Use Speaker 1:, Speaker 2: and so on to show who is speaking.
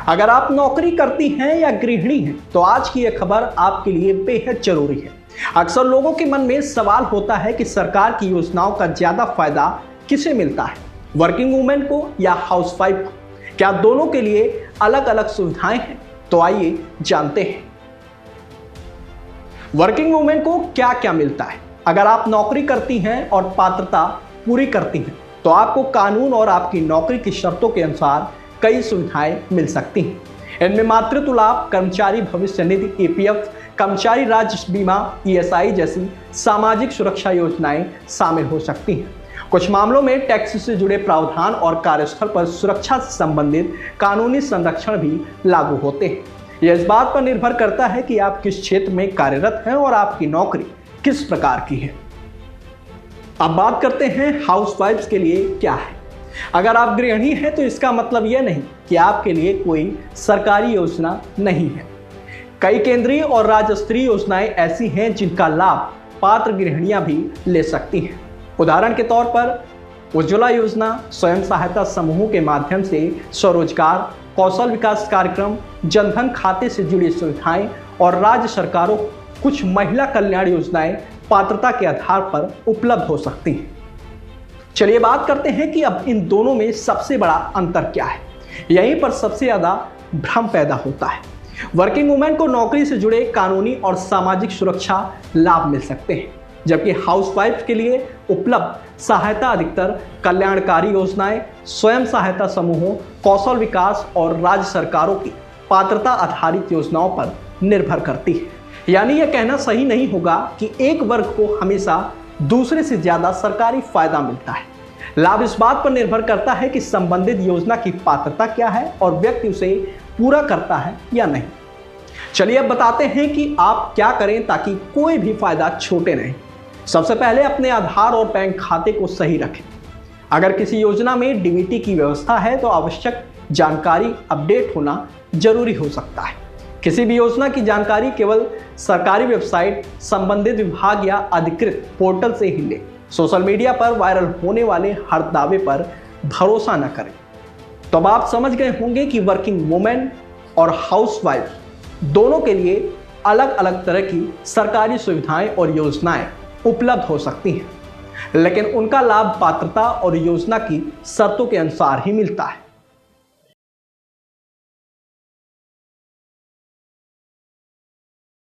Speaker 1: अगर आप नौकरी करती हैं या गृहिणी हैं तो आज की यह खबर आपके लिए बेहद जरूरी है। अक्सर लोगों के मन में सवाल होता है कि सरकार की योजनाओं का ज्यादा फायदा किसे मिलता है, वर्किंग वुमेन को या हाउसवाइफ को? क्या दोनों के लिए अलग अलग सुविधाएं हैं? तो आइए जानते हैं वर्किंग वुमेन को क्या क्या मिलता है। अगर आप नौकरी करती हैं और पात्रता पूरी करती हैं तो आपको कानून और आपकी नौकरी की शर्तों के अनुसार कई सुविधाएं मिल सकती हैं। इनमें मातृत्व लाभ, कर्मचारी भविष्य निधि EPF, कर्मचारी राज्य बीमा ESI जैसी सामाजिक सुरक्षा योजनाएं शामिल हो सकती हैं। कुछ मामलों में टैक्स से जुड़े प्रावधान और कार्यस्थल पर सुरक्षा से संबंधित कानूनी संरक्षण भी लागू होते हैं। यह इस बात पर निर्भर करता है कि आप किस क्षेत्र में कार्यरत हैं और आपकी नौकरी किस प्रकार की है। अब बात करते हैं हाउसवाइफ्स के लिए क्या है। अगर आप गृहिणी हैं तो इसका मतलब यह नहीं कि आपके लिए कोई सरकारी योजना नहीं है। कई केंद्रीय और राज्य स्तरीय योजनाएं ऐसी हैं जिनका लाभ पात्र गृहिणियां भी ले सकती हैं। उदाहरण के तौर पर उज्ज्वला योजना, स्वयं सहायता समूहों के माध्यम से स्वरोजगार, कौशल विकास कार्यक्रम, जनधन खाते से जुड़ी सुविधाएं और राज्य सरकारों कुछ महिला कल्याण योजनाएं पात्रता के आधार पर उपलब्ध हो सकती हैं। चलिए बात करते हैं कि अब इन दोनों में सबसे बड़ा अंतर क्या है। यहीं पर सबसे ज्यादा भ्रम पैदा होता है। वर्किंग वुमेन को नौकरी से जुड़े कानूनी और सामाजिक सुरक्षा लाभ मिल सकते हैं, जबकि हाउसवाइफ के लिए उपलब्ध सहायता अधिकतर कल्याणकारी योजनाएं, स्वयं सहायता समूहों, कौशल विकास और राज्य सरकारों की पात्रता आधारित योजनाओं पर निर्भर करती है। यानी यह कहना सही नहीं होगा कि एक वर्ग को हमेशा दूसरे से ज्यादा सरकारी फायदा मिलता है। लाभ इस बात पर निर्भर करता है कि संबंधित योजना की पात्रता क्या है और व्यक्ति उसे पूरा करता है या नहीं। चलिए अब बताते हैं कि आप क्या करें ताकि कोई भी फायदा छूटे नहीं। सबसे पहले अपने आधार और बैंक खाते को सही रखें। अगर किसी योजना में DBT की व्यवस्था है तो आवश्यक जानकारी अपडेट होना जरूरी हो सकता है। किसी भी योजना की जानकारी केवल सरकारी वेबसाइट, संबंधित विभाग या अधिकृत पोर्टल से ही लें। सोशल मीडिया पर वायरल होने वाले हर दावे पर भरोसा न करें। तो अब आप समझ गए होंगे कि वर्किंग वुमेन और हाउसवाइफ दोनों के लिए अलग अलग तरह की सरकारी सुविधाएं और योजनाएं उपलब्ध हो सकती हैं, लेकिन उनका लाभ पात्रता और योजना की शर्तों के अनुसार ही मिलता है।